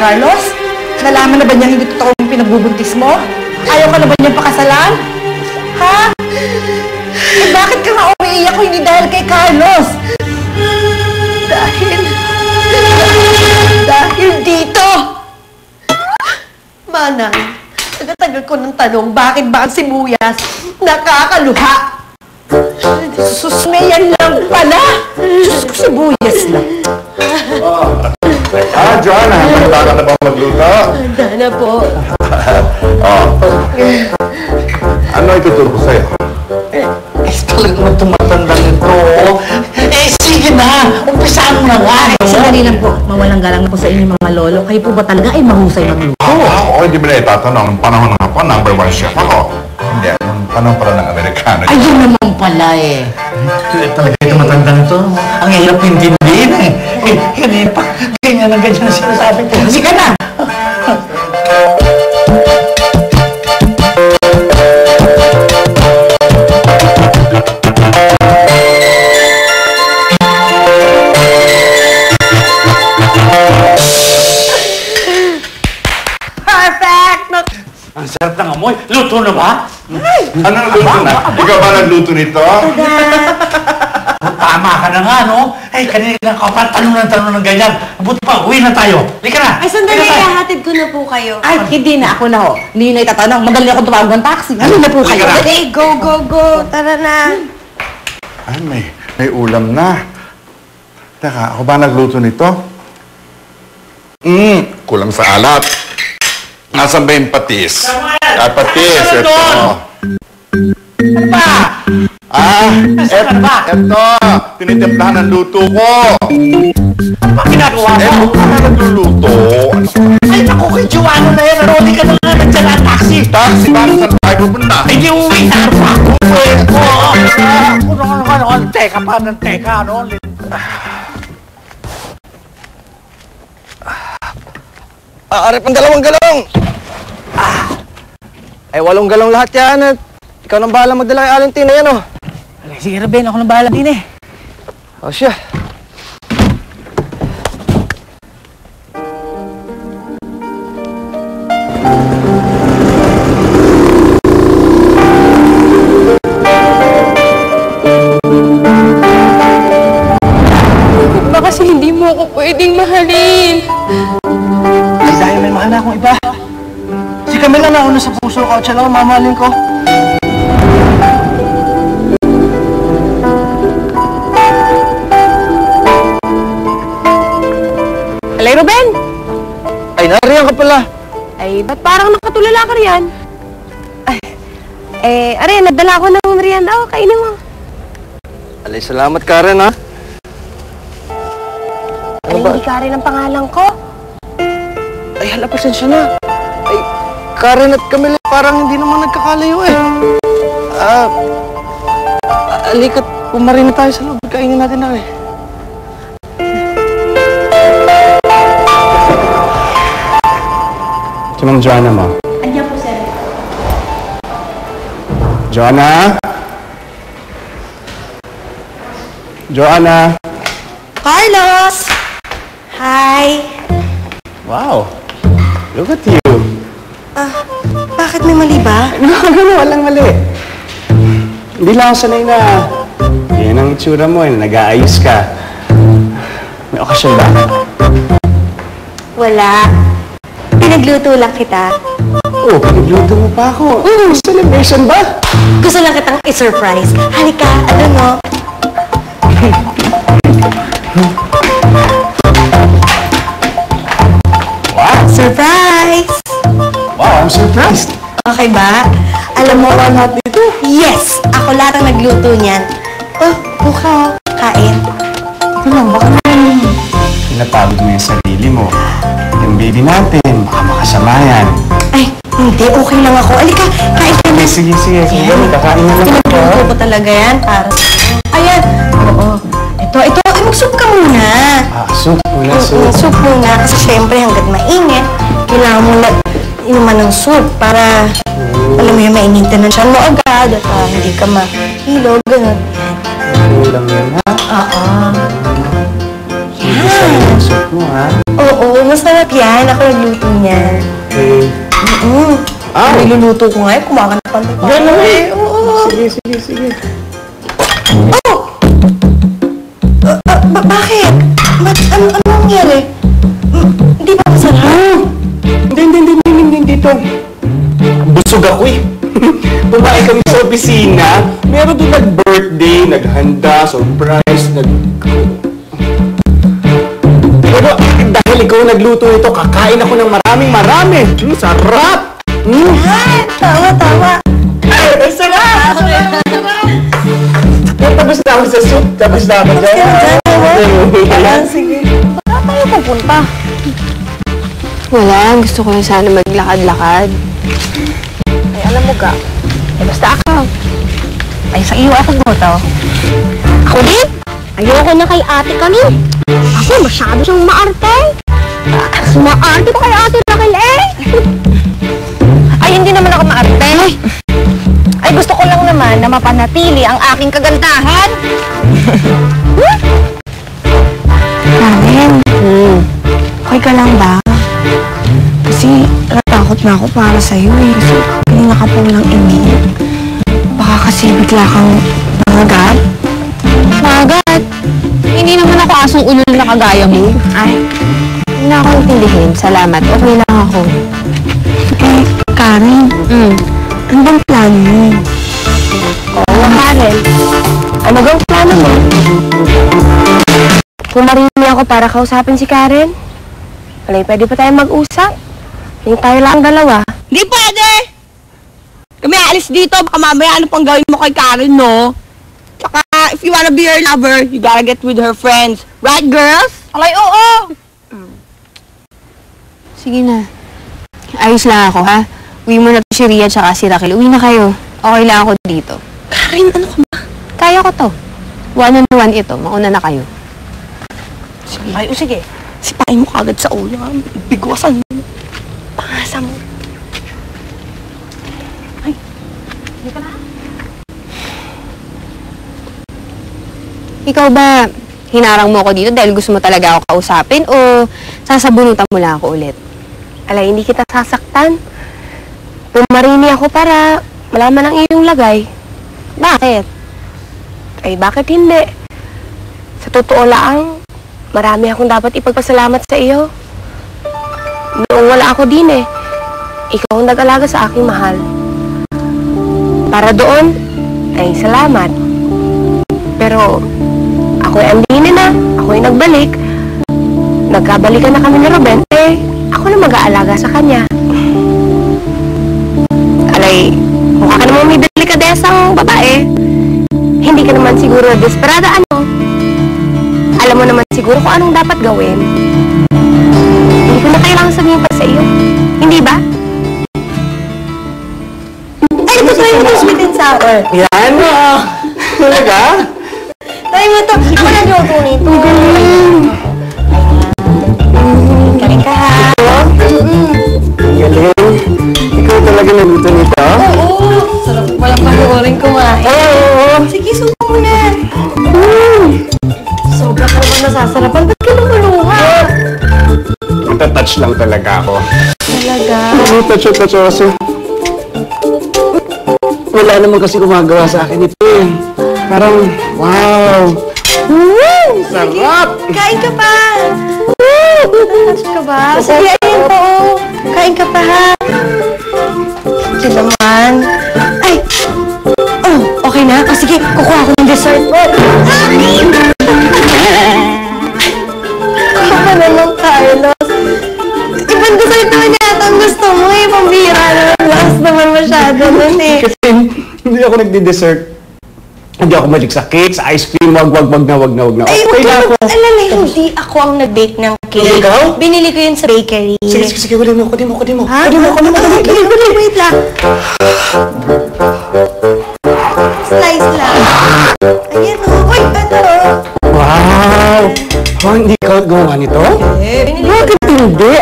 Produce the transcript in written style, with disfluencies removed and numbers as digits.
Carlos? Nalaman na ba niya hindi totoo yung pinagbubuntis mo? Ayaw ka na ba niyang pakasalan? Ha? Eh bakit ka nga umiiyak kung hindi dahil kay Carlos? Dahil dito! Manang, tagal-tagal ko ng tanong, bakit ba ang sibuyas nakakaluha? Sus, yan lang pala! Sus, sibuyas lang. Joanna, handa ka na ba magluto? Handa na po. Ano ituturo ko sa'yo? Talaga naman tumatanda nito. Sige na! Umpisaan mo na nga! Sandali lang po. Mawalang galang na po sa inyong mga lolo. Kayo po ba talaga ay mahusay magluto? Oo, hindi mo na itatanong. Nung panahon ng ako, number 1 chef ako. Hindi, nung panahon pala ng Amerikano. Ayun naman pala eh. Talaga ito matanda nito. Ang hirap intindihin eh. Hindi pa ganyan ang ganyan ang sinasabi ko. Sige na! Ang sarap ng amoy. Luto na ba? Anong luto na? Ikaw ba nagluto nito? Tama ka na nga, no? Ay, kanina ka pa tanong ng ganyan. Buti pa, uwi na tayo. Halika na. Ay, sandali, hatid ko na po kayo. Ay, hindi na. Ako na ho. Hindi na itatanong. Madali ako tumawag ng taxi. Ano na po kayo? Dali, go, go, go. Tara na. Ay, may ulam na. Teka, ako ba nagluto nito? Kulang sa alat. Nasaan ba yung patis? Patis, ito. Ano ba? Ito. Tinitimplahan ng luto ko. Ano ba ginagawa mo? Ano nagluluto? Ay, naku, kay Joanna na yan. Ano, di ka na nga nandiyan ang taxi. Taxi, bakit saan tayo pupunta? Ay, di uwi na pa ako. Teka pa ng teka, ano? Arip ang 2 galong! Ay, 8 galong lahat yan at ikaw nang bahala magdala kay Alentina yan, oh. Sige, Ruben. Ako nang bahala din eh. O siya. Ba kasi hindi mo ako pwedeng mahalin. Ay, dahil may mahal na akong iba. Si Camila nauna sa puso ko at siya lang ang mamahalin ko. Alay, Ruben! Ay, nariyan ka pala. Ay, ba't parang nakatulala ka riyan? Ay, Ari, nagdala ko ng merienda. Kainin mo. Alay, salamat Karen, ha? Ay, hindi Karen ang pangalan ko. Ay, hala, pasensya na. Ay, Karen at Camila parang hindi naman nagkakalayo eh. Alika't pumarin na tayo sa loob. Kainin natin na eh. Ito ng Joanna mo. Andiyan po, sir. Joanna? Joanna? Carlos! Hi! Wow! Look at you! Bakit may mali ba? Ano, walang mali. Hindi lang ako sanay na yan ang itsura mo, nag-aayos ka. May okasyon ba? Wala. Pinagluto lang kita. Oh, pinagluto mo pa ako. Celebration ba? Gusto lang kitang i-surprise. Halika, ano mo? Wow! Surprise! Wow, I'm surprised. Okay ba? Alam mo ko lahat dito? Yes! Ako lahat ang nagluto niyan. Oh, mukha. Kain. Ito lang, baka naman pinapagod mo yung sarili mo. Yung baby natin, baka makasama yan. Ay, hindi. Okay lang ako. Alika, kain ka na. Sige. Kakain na lang ako. Pinagluto ko talaga yan para sa... Ayan. Oo. Ito. Ay, mag-soup ka muna. Soup. Wala soup. Soup muna. Kasi syempre, hanggat mainit, kailangan mo na inuman ng soup para, alam mo yung mainitan na siya mo agad at hindi ka mahilo, gano'n. Ulam yan, ha? Oo. Sige, sarili yung soup mo, ha? Oo, Oo, masarap yan. Ako nagluto niyan. Ah, Niluluto ko ngayon, kumakanta pa. Ganun eh. Oo. Sige. Oh! Bakit? Ano nangyari? Hindi ba masarap? Hindi to. Busog ako eh. Bumae kami sa opisina. Meron doon nag-birthday, naghanda, surprise, Pero dahil ikaw nagluto ito, kakain ako ng marami. Sarap! Tama. Ay, sarap! Tapos na ako sa soup. Tapos na ako dyan. Sige. Saan tayo pupunta? Wala, gusto ko na sana maglakad-lakad. Ay, alam mo ka. Basta ako. Ay, sa iyo ako boto. Ako din? Ayoko na kay ate kami. Ako, masyado siyang maarte. Maarte pa kay ate Raquel eh. Ay, hindi naman ako maarte. Ay, gusto ko lang naman na mapanatili ang aking kagandahan. Karen, okay ka lang ba? Kasi natakot na ako para sa'yo eh. Kasi kanina ka pong lang iniit. Baka kasi bigla kang nangagat. Magat. Hindi naman ako asong ulo na kagaya mo. Ay, Hindi na ako intindihin. Salamat. Okay lang ako. eh, Karen, ano bang plano mo? Oo, Karen. Ano bang plano mo? Pumarini ako para kausapin si Karen. Alay, pwede pa tayong mag-usap? Yung tayo lang dalawa. Hindi pwede! Kami aalis dito, baka mamaya ano pang gawin mo kay Karen, no? Tsaka, if you wanna be her lover, you gotta get with her friends. Right, girls? Alay, oo! Sige na. Ayos lang ako, ha? Uwi mo na to si Ria tsaka si Raquel. Uwi na kayo. Okay lang ako dito. Karen, ano ka ba? Kaya ko to. One on one ito. Mauna na kayo. Ay, o sige. Sipain mo kagad sa ulo, ha? Bigwasan mo. Pangasa mo. Ay, hindi ka na? Ikaw ba, hinarang mo ako dito dahil gusto mo talaga ako kausapin o sasabunutan mo lang ako ulit? Alay, hindi kita sasaktan. Pumarini ako para malaman ang iyong lagay. Bakit? Ay, bakit hindi? Sa totoo lang, marami akong dapat ipagpasalamat sa iyo. Noong wala ako din eh, ikaw ang nag-alaga sa aking mahal. Para doon, ay salamat. Pero, ako'y andinin na, ako'y nagbalik. Nagkabalikan na kami ni Ruben, eh, ako na mag-aalaga sa kanya. Alay, mukha ka naman may delikadesang babae. Hindi ka naman siguro desperada, ano? Alam mo naman siguro kung anong dapat gawin. Hindi ko na kailangan sabihin pa sa iyo. Hindi ba? Ay, ito try mo ito sweet and sour. Yan mo. Talaga? Try mo ito. Ako nagluto nito. Galing ka, ha? Galing. Ikaw talaga nagluto nito? Oo. Sarap ko palang panoorin kumain. Oo. Sige, subo mo na. Sobra ka naman nasasarapan. Ba't ka lumuluha? Nata-touch lang talaga ako. Talaga. Touch ako kasi. Wala naman kasi gumagawa sa akin ito eh. Parang, wow! Woo! Sarap! Kain ka pa! Woo! Touch ka ba? Sige, ayun po. Kain ka pa, ha? Sige naman. Ay! Oh, okay na? O sige, kukuha ko ng dessert mo. Kuha ka naman, Carlos. Ibang dessert naman yata ang gusto mo eh. Pambira naman. Lakas naman masyado nun eh. Kasi hindi ako nagdi-dessert. Hindi ako malik sa cake, sa ice cream, wag na. Ay, Okay na ako. alam mo, hindi ako ang nag-bake ng cake. Ikaw? Binili ko yun sa bakery. Sige, wala mo. Kunin mo. Ha? Kunin mo. Wait lang. Slice lang. Ayan o. Uy, ito o. Wow! Oh, hindi ka gumawa nito? Binili ko. Bakit hindi?